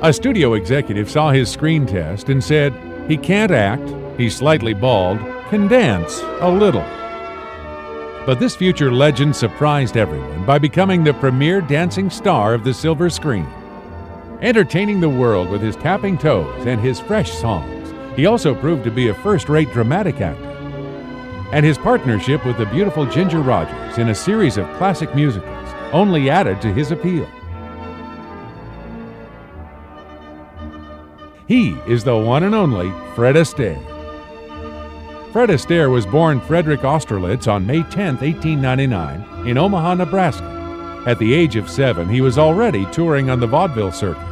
A studio executive saw his screen test and said, "He can't act, he's slightly bald, can dance a little." But this future legend surprised everyone by becoming the premier dancing star of the silver screen. Entertaining the world with his tapping toes and his fresh songs, he also proved to be a first-rate dramatic actor. And his partnership with the beautiful Ginger Rogers in a series of classic musicals only added to his appeal. He is the one and only Fred Astaire. Fred Astaire was born Frederick Austerlitz on May 10, 1899, in Omaha, Nebraska. At the age of 7, he was already touring on the vaudeville circuit.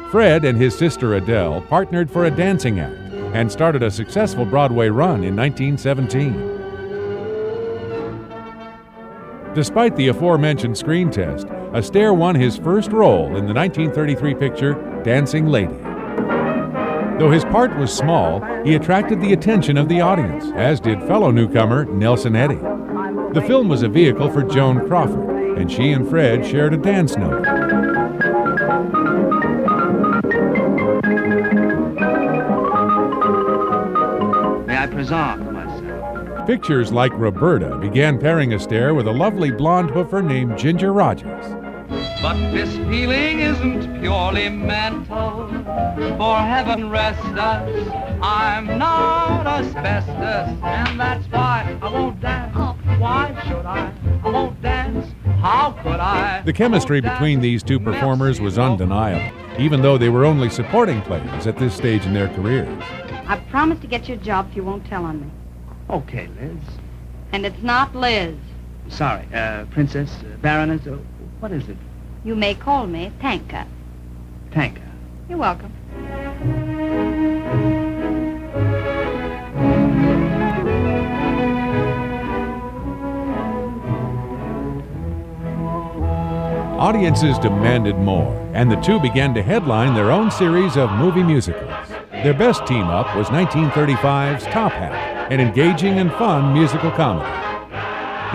Fred and his sister Adele partnered for a dancing act and started a successful Broadway run in 1917. Despite the aforementioned screen test, Astaire won his first role in the 1933 picture Dancing Lady. Though his part was small, he attracted the attention of the audience, as did fellow newcomer Nelson Eddy. The film was a vehicle for Joan Crawford, and she and Fred shared a dance number. May I present myself? Pictures like Roberta began pairing Astaire with a lovely blonde hoofer named Ginger Rogers. But this feeling isn't purely mental, for heaven rest us, I'm not asbestos, and that's why I won't dance. Why should I? I won't dance. How could I? The chemistry between these two performers was undeniable, even though they were only supporting players at this stage in their careers. I promise to get you a job if you won't tell on me. Okay, Liz. And it's not Liz. Sorry, Princess, Baroness, what is it? You may call me Tanka. Tanka. You're welcome. Audiences demanded more, and the two began to headline their own series of movie musicals. Their best team-up was 1935's Top Hat, an engaging and fun musical comedy.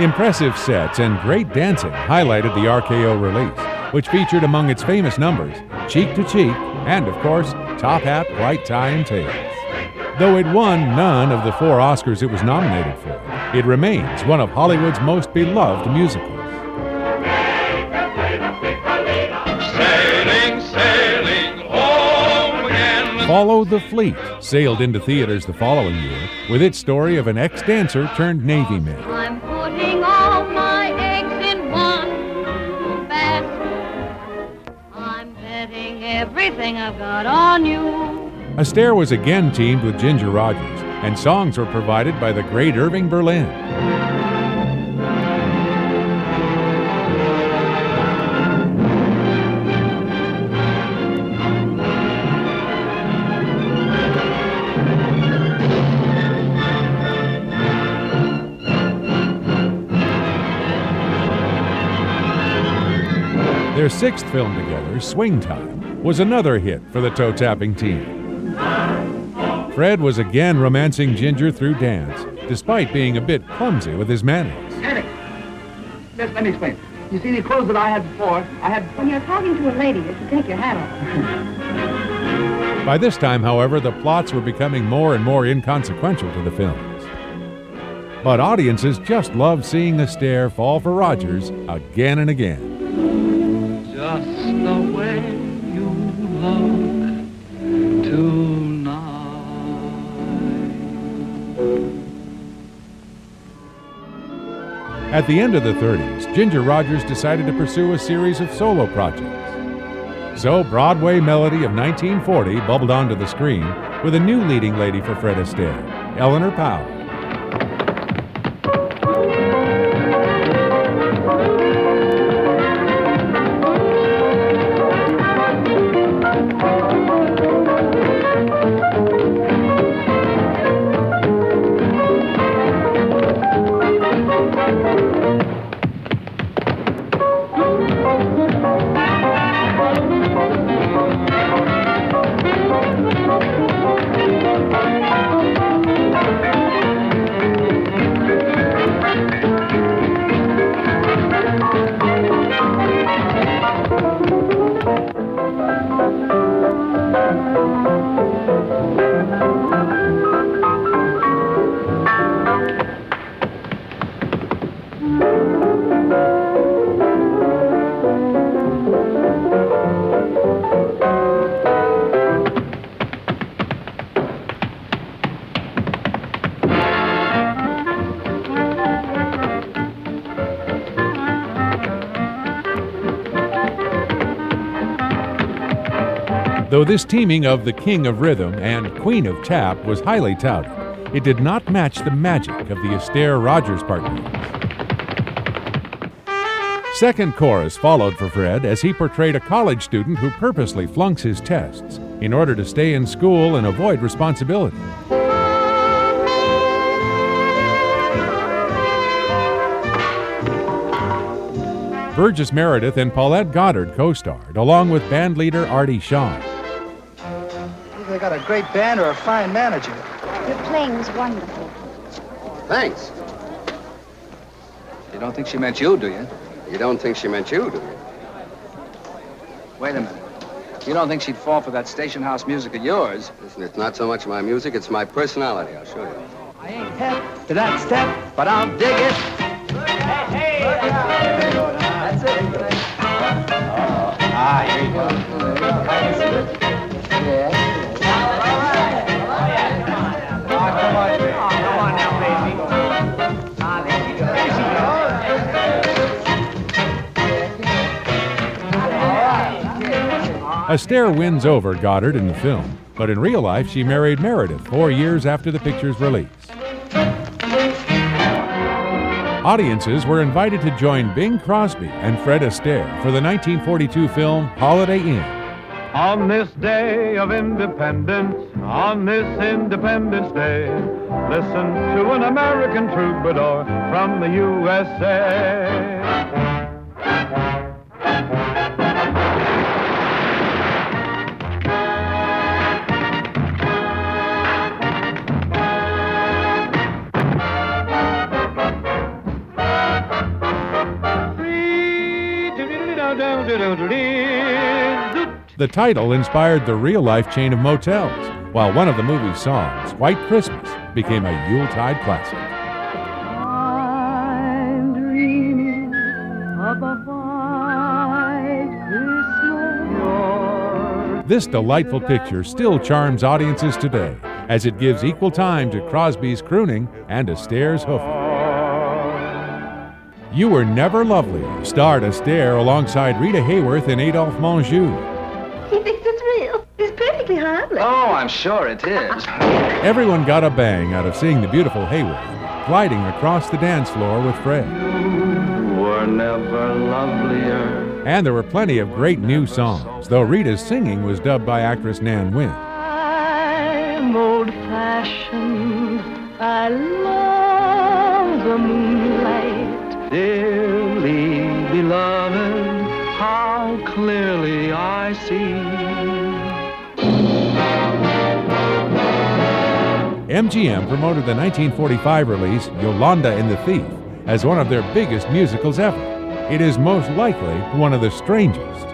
Impressive sets and great dancing highlighted the RKO release, which featured among its famous numbers Cheek to Cheek and, of course, Top Hat, White Tie and Tails. Though it won none of the 4 Oscars it was nominated for, it remains one of Hollywood's most beloved musicals. Sailing, sailing home again. Follow the Fleet sailed into theaters the following year with its story of an ex-dancer turned Navy man. I'm putting all my eggs in one basket. I'm betting everything I've got on you. Astaire was again teamed with Ginger Rogers, and songs were provided by the great Irving Berlin. Their 6th film together, Swing Time, was another hit for the toe-tapping team. Fred was again romancing Ginger through dance, despite being a bit clumsy with his manners. Let me explain. You see, the clothes that I had before, When you're talking to a lady, you should take your hat off. By this time, however, the plots were becoming more and more inconsequential to the films. But audiences just loved seeing Astaire fall for Rogers again and again. Just the way you look tonight. At the end of the 30s, Ginger Rogers decided to pursue a series of solo projects. So Broadway Melody of 1940 bubbled onto the screen with a new leading lady for Fred Astaire, Eleanor Powell. Though this teaming of the King of Rhythm and Queen of Tap was highly touted, it did not match the magic of the Astaire-Rogers partnership. Second chorus followed for Fred as he portrayed a college student who purposely flunks his tests in order to stay in school and avoid responsibility. Burgess Meredith and Paulette Goddard co-starred, along with bandleader Artie Shaw. They got a great band or a fine manager. Your playing was wonderful. Thanks. You don't think she meant you, do you? You don't think she meant you, do you? Wait a minute. You don't think she'd fall for that station house music of yours? Listen, it's not so much my music, it's my personality. I'll show you. I ain't hep to that step, but I'll dig it. Hey, that's it. Here you go. Yeah. Come on now, baby. Astaire wins over Goddard in the film, but in real life she married Meredith 4 years after the picture's release. Audiences were invited to join Bing Crosby and Fred Astaire for the 1942 film Holiday Inn. On this day of independence, on this Independence Day, listen to an American troubadour from the USA. The title inspired the real-life chain of motels, while one of the movie's songs, White Christmas, became a Yuletide classic. I'm dreaming of a white Christmas. This delightful picture still charms audiences today, as it gives equal time to Crosby's crooning and Astaire's hoofing. You Were Never Lovelier starred Astaire alongside Rita Hayworth and Adolphe Menjou. He thinks it's real. It's perfectly harmless. Oh, I'm sure it is. Everyone got a bang out of seeing the beautiful Hayworth gliding across the dance floor with Fred. You were never lovelier. And there were plenty of great new songs, though Rita's singing was dubbed by actress Nan Wynn. I'm old-fashioned. I love the moonlight. Dearly beloved, how clearly I see. MGM promoted the 1945 release Yolanda and the Thief as one of their biggest musicals ever. It is most likely one of the strangest.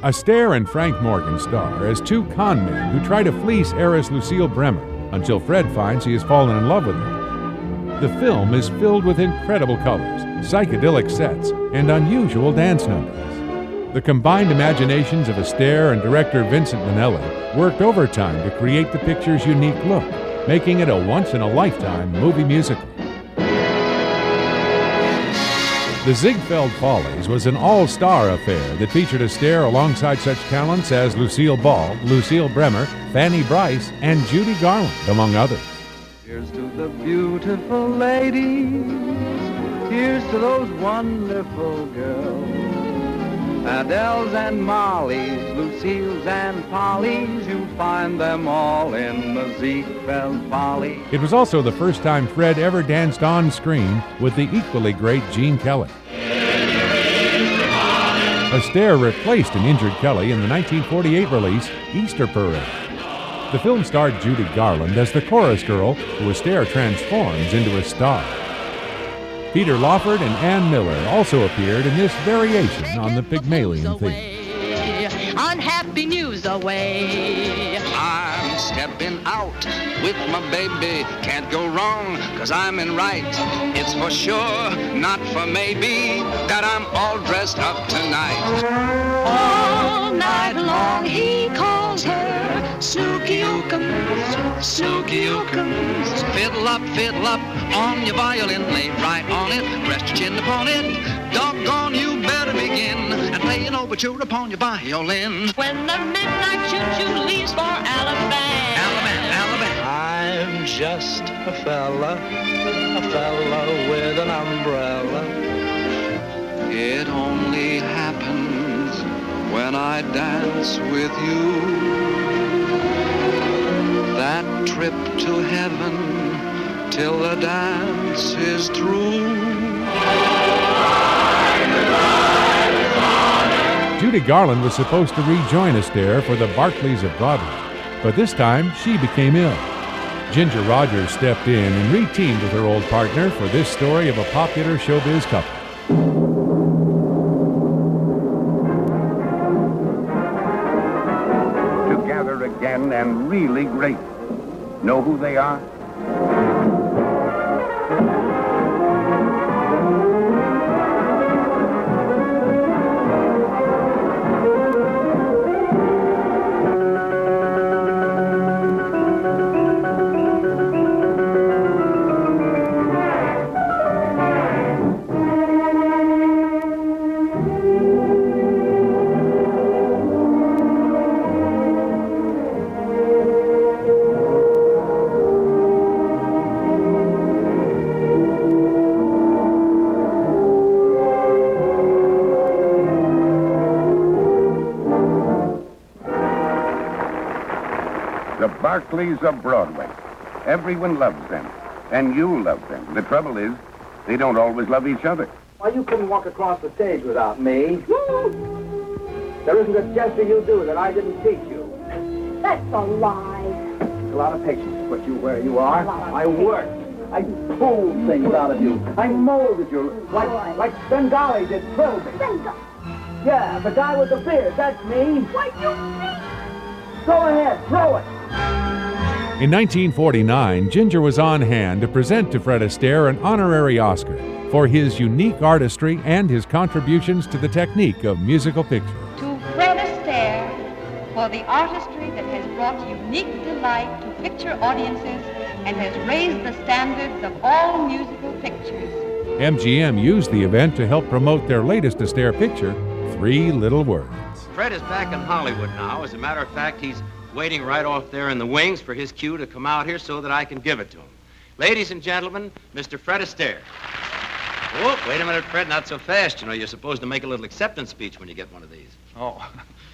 Astaire and Frank Morgan star as two con men who try to fleece heiress Lucille Bremer until Fred finds he has fallen in love with her. The film is filled with incredible colors, psychedelic sets, and unusual dance numbers. The combined imaginations of Astaire and director Vincent Minnelli worked overtime to create the picture's unique look, making it a once-in-a-lifetime movie musical. The Ziegfeld Follies was an all-star affair that featured Astaire alongside such talents as Lucille Ball, Lucille Bremer, Fanny Brice, and Judy Garland, among others. Here's to the beautiful ladies, here's to those wonderful girls, Adele's and Molly's, Lucille's and Polly's, you'll find them all in the Ziegfeld Follies. It was also the first time Fred ever danced on screen with the equally great Gene Kelly. Astaire replaced an injured Kelly in the 1948 release Easter Parade. The film starred Judy Garland as the chorus girl who Astaire transforms into a star. Peter Lawford and Ann Miller also appeared in this variation on the Pygmalion theme. Unhappy news away. I'm stepping out with my baby, can't go wrong, 'cause I'm in right. It's for sure, not for maybe, that I'm all dressed up tonight. All night long he calls her Snooky-ookums, Snooky-ookums. Fiddle up on your violin, lay right on it, rest your chin upon it. Doggone, you better begin and play play an overture upon your violin. When the midnight choo-choo leaves for Alabama. Alabama. I'm just a fella with an umbrella. It only happens when I dance with you. That trip to heaven till the dance is through. Judy Garland was supposed to rejoin Astaire for the Barclays of Broadway, but this time she became ill. Ginger Rogers stepped in and re-teamed with her old partner for this story of a popular showbiz couple. Together again and really great. Know who they are? The Barclays of Broadway. Everyone loves them, and you love them. The trouble is, they don't always love each other. Why, you couldn't walk across the stage without me. There isn't a gesture you do that I didn't teach you. That's a lie. It's a lot of patience to put you where you are. I worked. I pulled things out of you. I molded you like Bengali did Trilby. Yeah, the guy with the beard, that's me. Why, you... Go ahead, throw it. In 1949, Ginger was on hand to present to Fred Astaire an honorary Oscar for his unique artistry and his contributions to the technique of musical picture. To Fred Astaire for the artistry that has brought unique delight to picture audiences and has raised the standards of all musical pictures. MGM used the event to help promote their latest Astaire picture, 3 Little Words. Fred is back in Hollywood now. As a matter of fact, he's waiting right off there in the wings for his cue to come out here so that I can give it to him. Ladies and gentlemen, Mr. Fred Astaire. Oh, wait a minute, Fred, not so fast. You know, you're supposed to make a little acceptance speech when you get one of these. Oh,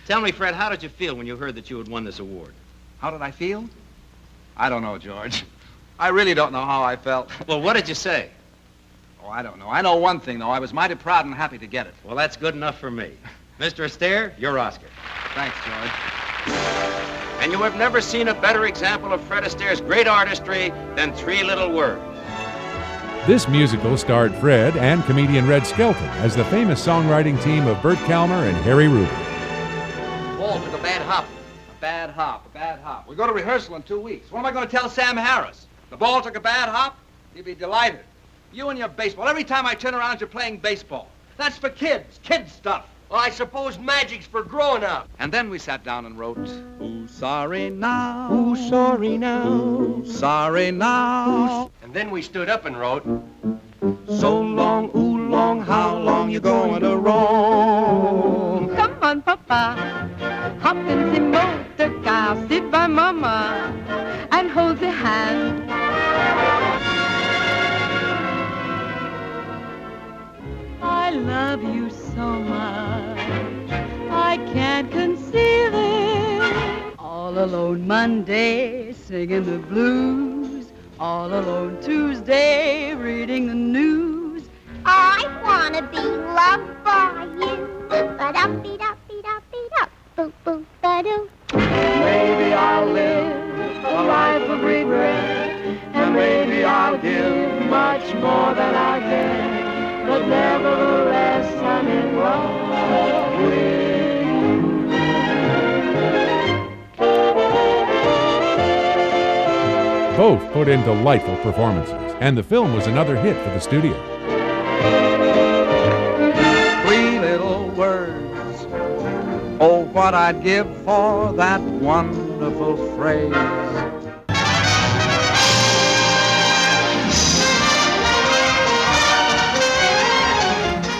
Tell me, Fred, how did you feel when you heard that you had won this award? how did I feel? I don't know, George. I really don't know how I felt. Well, what did you say? Oh, I don't know. I know one thing, though. I was mighty proud and happy to get it. Well, that's good enough for me. Mr. Astaire, your Oscar. Thanks, George. And you have never seen a better example of Fred Astaire's great artistry than 3 Little Words. This musical starred Fred and comedian Red Skelton as the famous songwriting team of Bert Kalmer and Harry Ruby. Ball took a bad hop. A bad hop. A bad hop. We go to rehearsal in 2 weeks. What am I going to tell Sam Harris? The ball took a bad hop? He'd be delighted. You and your baseball. Every time I turn around, you're playing baseball. That's for kids. Kid stuff. Well, I suppose magic's for grown-up. And then we sat down and wrote, Who's sorry now? Who's sorry now? Who's sorry now? And then we stood up and wrote, So long, ooh long, how long you going to roam? Come on, Papa, hop in the motor car, sit by Mama, and hold the hand. I love you so much, I can't conceal it. All alone Monday, singing the blues. All alone Tuesday, reading the news. I want to be loved by you. Ba-dum-dee-dum-dee-dum-dee-dum. Boop-boop-ba-doo. maybe I'll live a life of regret, and maybe I'll give much more than I get. But nevertheless, I'm in love with you. Both put in delightful performances, and the film was another hit for the studio. 3 little words. Oh, what I'd give for that wonderful phrase.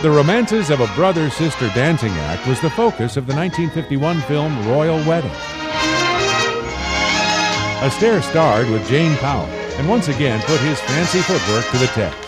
The romances of a brother-sister dancing act was the focus of the 1951 film Royal Wedding. Astaire starred with Jane Powell and once again put his fancy footwork to the test.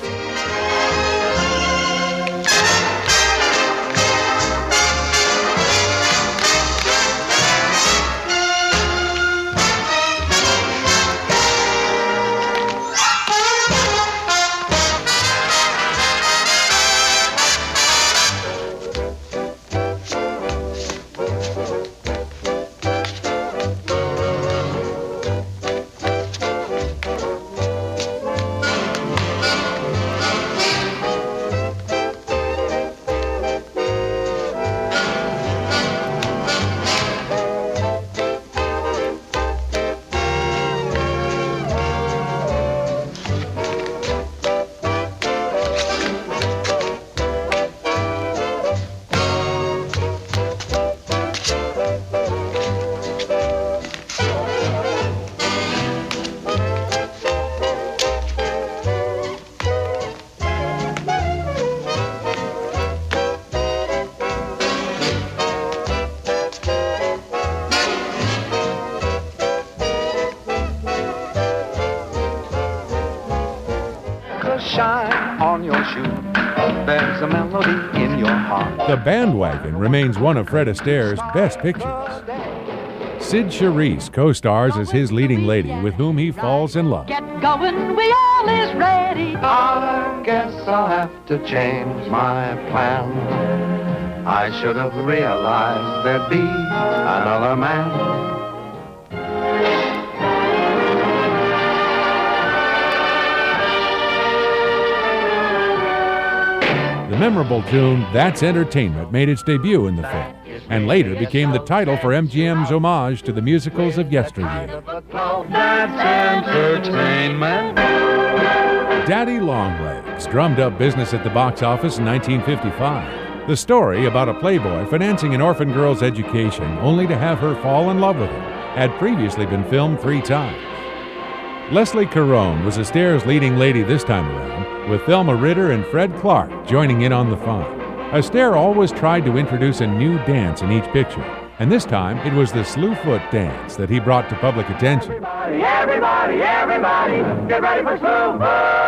Shine on your shoe. There's a melody in your heart. The Bandwagon remains one of Fred Astaire's best pictures. Sid Charisse co-stars as his leading lady with whom he falls in love. Get going, we all is ready. I guess I'll have to change my plan. I should have realized there'd be another man. The memorable tune, That's Entertainment, made its debut in the film, and later became the title for MGM's homage to the musicals of yesteryear. That's entertainment. Daddy Longlegs drummed up business at the box office in 1955. The story about a playboy financing an orphan girl's education only to have her fall in love with him had previously been filmed 3 times. Leslie Caron was Astaire's leading lady this time around, with Thelma Ritter and Fred Clark joining in on the fun. Astaire always tried to introduce a new dance in each picture, and this time it was the Slewfoot dance that he brought to public attention. Everybody, get ready for Slewfoot!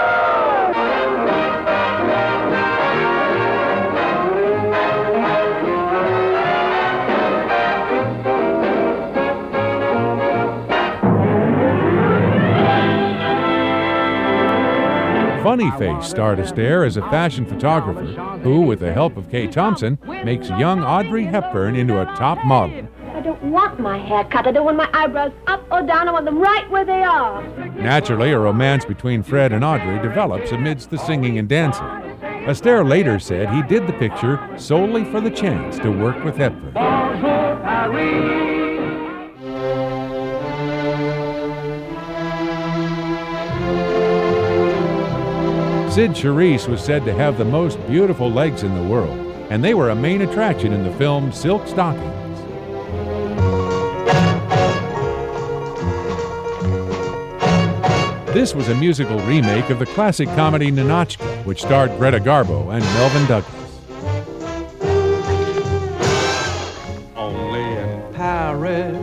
Funny Face starred Astaire as a fashion photographer who, with the help of Kay Thompson, makes young Audrey Hepburn into a top model. I don't want my hair cut. I don't want my eyebrows up or down. I want them right where they are. Naturally, a romance between Fred and Audrey develops amidst the singing and dancing. Astaire later said he did the picture solely for the chance to work with Hepburn. Sid Charisse was said to have the most beautiful legs in the world, and they were a main attraction in the film Silk Stockings. This was a musical remake of the classic comedy Ninotchka, which starred Greta Garbo and Melvin Douglas. Only in Paris,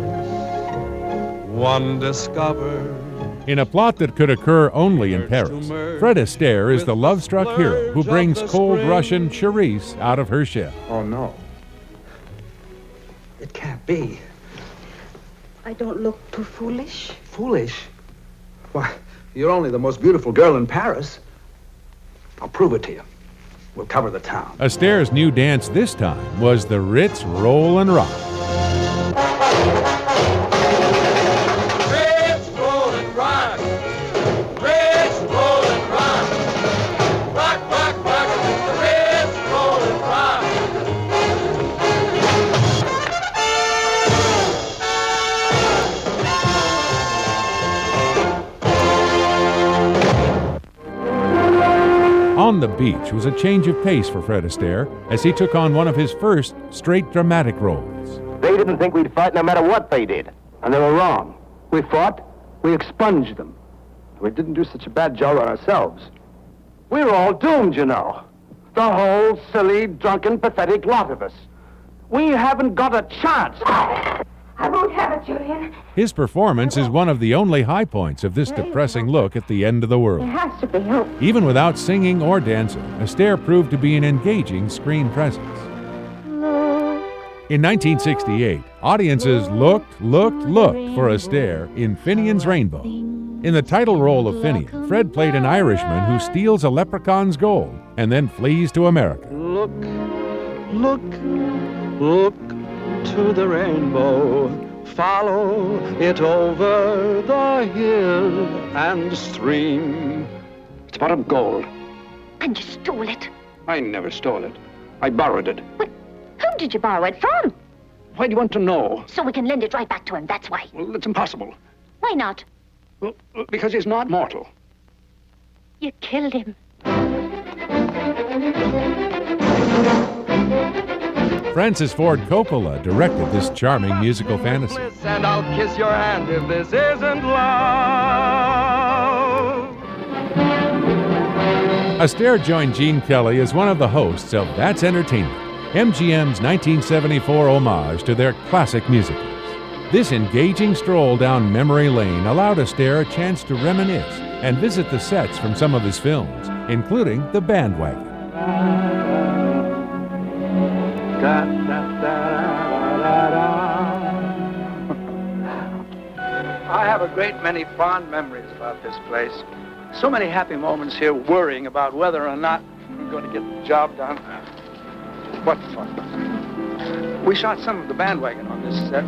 one discovered. In a plot that could occur only in Paris, Fred Astaire is the love-struck hero who brings cold Russian Charisse out of her shell. Oh, no. It can't be. I don't look too foolish. Foolish? Why, you're only the most beautiful girl in Paris. I'll prove it to you. We'll cover the town. Astaire's new dance this time was the Ritz Roll and Rock. On the Beach was a change of pace for Fred Astaire as he took on one of his first straight dramatic roles. They didn't think we'd fight no matter what they did. And they were wrong. We fought, we expunged them. We didn't do such a bad job on ourselves. We were all doomed, you know. The whole silly, drunken, pathetic lot of us. We haven't got a chance. I won't have it, Julian. His performance is one of the only high points of this depressing look at the end of the world. There has to be hope. Even without singing or dancing, Astaire proved to be an engaging screen presence. In 1968, audiences looked for Astaire in Finian's Rainbow. In the title role of Finian, Fred played an Irishman who steals a leprechaun's gold and then flees to America. Look to the rainbow, follow it over the hill and stream. It's a pot of gold. And you stole it. I never stole it. I borrowed it. But who did you borrow it from? Why do you want to know? So we can lend it right back to him, that's why. Well, it's impossible. Why not? Well, because he's not mortal. You killed him. Francis Ford Coppola directed this charming musical fantasy. And I'll kiss your hand if this isn't love. Astaire joined Gene Kelly as one of the hosts of That's Entertainment, MGM's 1974 homage to their classic musicals. This engaging stroll down memory lane allowed Astaire a chance to reminisce and visit the sets from some of his films, including The Bandwagon. I have a great many fond memories about this place. So many happy moments here worrying about whether or not I'm going to get the job done. What fun. We shot some of The Bandwagon on this set.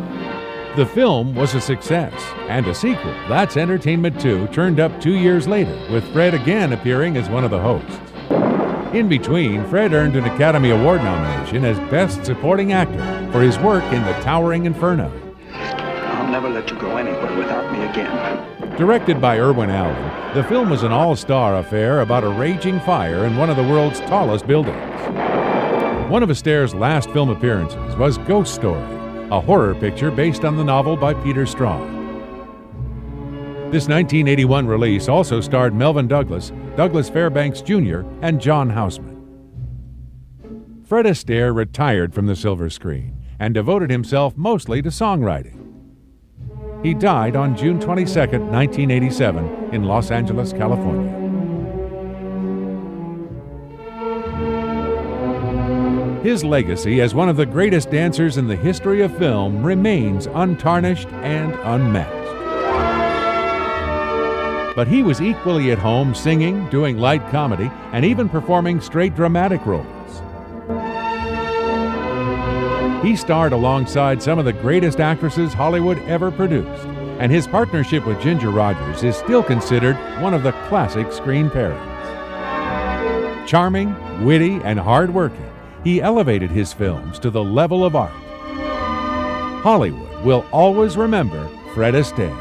The film was a success, and a sequel, That's Entertainment 2, turned up 2 years later, with Fred again appearing as one of the hosts. In between, Fred earned an Academy Award nomination as Best Supporting Actor for his work in The Towering Inferno. I'll never let you go anywhere without me again. Directed by Irwin Allen, the film was an all-star affair about a raging fire in one of the world's tallest buildings. One of Astaire's last film appearances was Ghost Story, a horror picture based on the novel by Peter Straub. This 1981 release also starred Melvyn Douglas, Douglas Fairbanks Jr., and John Houseman. Fred Astaire retired from the silver screen and devoted himself mostly to songwriting. He died on June 22, 1987, in Los Angeles, California. His legacy as one of the greatest dancers in the history of film remains untarnished and unmatched. But he was equally at home singing, doing light comedy, and even performing straight dramatic roles. He starred alongside some of the greatest actresses Hollywood ever produced, and his partnership with Ginger Rogers is still considered one of the classic screen pairings. Charming, witty, and hard-working, he elevated his films to the level of art. Hollywood will always remember Fred Astaire.